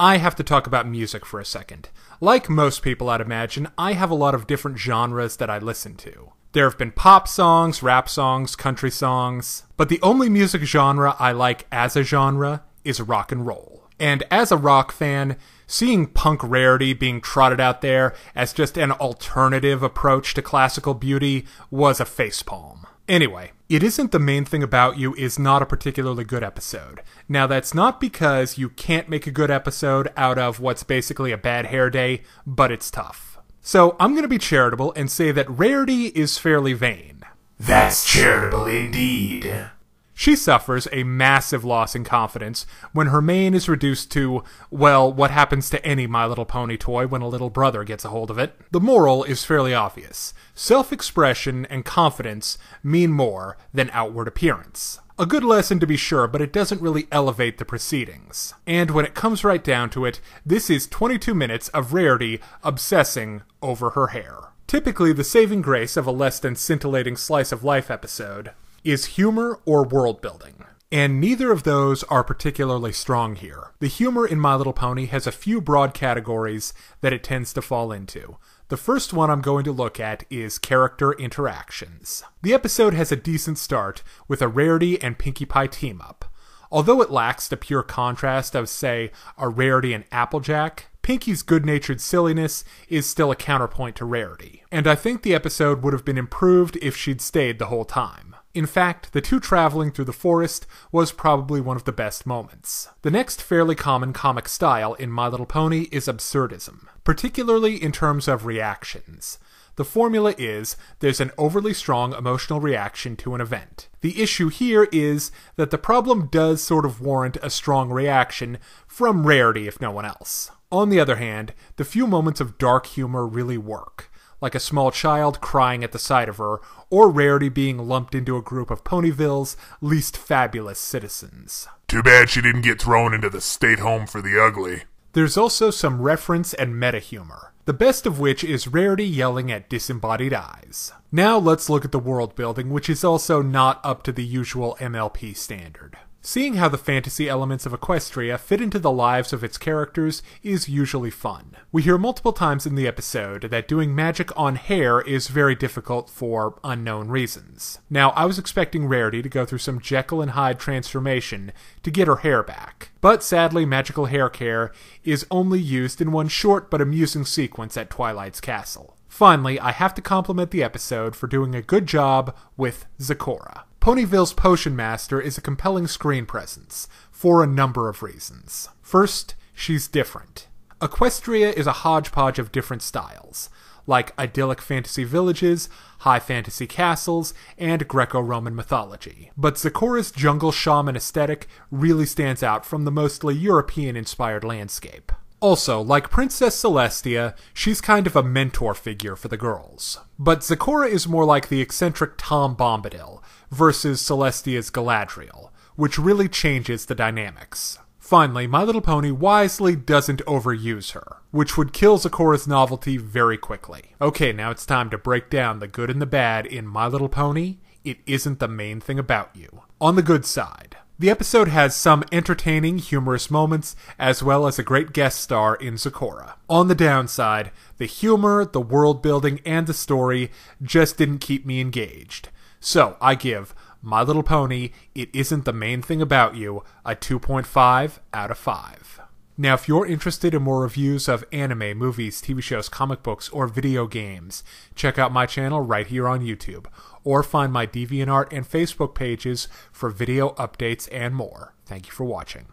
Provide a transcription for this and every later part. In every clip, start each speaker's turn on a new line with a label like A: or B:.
A: I have to talk about music for a second. Like most people, I'd imagine, I have a lot of different genres that I listen to. There have been pop songs, rap songs, country songs, but the only music genre I like as a genre is rock and roll. And as a rock fan, seeing punk Rarity being trotted out there as just an alternative approach to classical beauty was a facepalm. Anyway, It Isn't the Main Thing About You is not a particularly good episode. Now, that's not because you can't make a good episode out of what's basically a bad hair day, but it's tough. So, I'm going to be charitable and say that Rarity is fairly vain.
B: That's charitable indeed.
A: She suffers a massive loss in confidence when her mane is reduced to, well, what happens to any My Little Pony toy when a little brother gets a hold of it. The moral is fairly obvious. Self-expression and confidence mean more than outward appearance. A good lesson to be sure, but it doesn't really elevate the proceedings. And when it comes right down to it, this is 22 minutes of Rarity obsessing over her hair. Typically, the saving grace of a less than scintillating slice of life episode is humor or world building. And neither of those are particularly strong here. The humor in My Little Pony has a few broad categories that it tends to fall into. The first one I'm going to look at is character interactions. The episode has a decent start with a Rarity and Pinkie Pie team-up. Although it lacks the pure contrast of, say, a Rarity and Applejack, Pinkie's good-natured silliness is still a counterpoint to Rarity. And I think the episode would have been improved if she'd stayed the whole time. In fact, the two traveling through the forest was probably one of the best moments. The next fairly common comic style in My Little Pony is Absurdism, particularly in terms of reactions. The formula is, there's an overly strong emotional reaction to an event. The issue here is that the problem does sort of warrant a strong reaction from Rarity if no one else. On the other hand, the few moments of dark humor really work, like a small child crying at the sight of her, or Rarity being lumped into a group of Ponyville's least fabulous citizens.
B: Too bad she didn't get thrown into the state home for the ugly.
A: There's also some reference and meta-humor, the best of which is Rarity yelling at disembodied eyes. Now let's look at the world building, which is also not up to the usual MLP standard. Seeing how the fantasy elements of Equestria fit into the lives of its characters is usually fun. We hear multiple times in the episode that doing magic on hair is very difficult for unknown reasons. Now, I was expecting Rarity to go through some Jekyll and Hyde transformation to get her hair back, but sadly magical hair care is only used in one short but amusing sequence at Twilight's castle. Finally, I have to compliment the episode for doing a good job with Zecora. Ponyville's Potion Master is a compelling screen presence, for a number of reasons. First, she's different. Equestria is a hodgepodge of different styles, like idyllic fantasy villages, high fantasy castles, and Greco-Roman mythology. But Zecora's jungle shaman aesthetic really stands out from the mostly European-inspired landscape. Also, like Princess Celestia, she's kind of a mentor figure for the girls. But Zecora is more like the eccentric Tom Bombadil versus Celestia's Galadriel, which really changes the dynamics. Finally, My Little Pony wisely doesn't overuse her, which would kill Zecora's novelty very quickly. Okay, now it's time to break down the good and the bad in My Little Pony. It Isn't the Main Thing About You. On the good side, the episode has some entertaining, humorous moments, as well as a great guest star in Zecora. On the downside, the humor, the world building, and the story just didn't keep me engaged. So, I give My Little Pony, It Isn't the Main Thing About You, a 2.5 out of 5. Now, if you're interested in more reviews of anime, movies, TV shows, comic books, or video games, check out my channel right here on YouTube, or find my Deviantart and Facebook pages for video updates and more. Thank you for watching.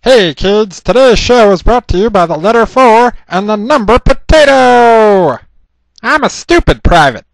C: Hey kids, today's show is brought to you by the letter 4 and the number potato! I'm a stupid private.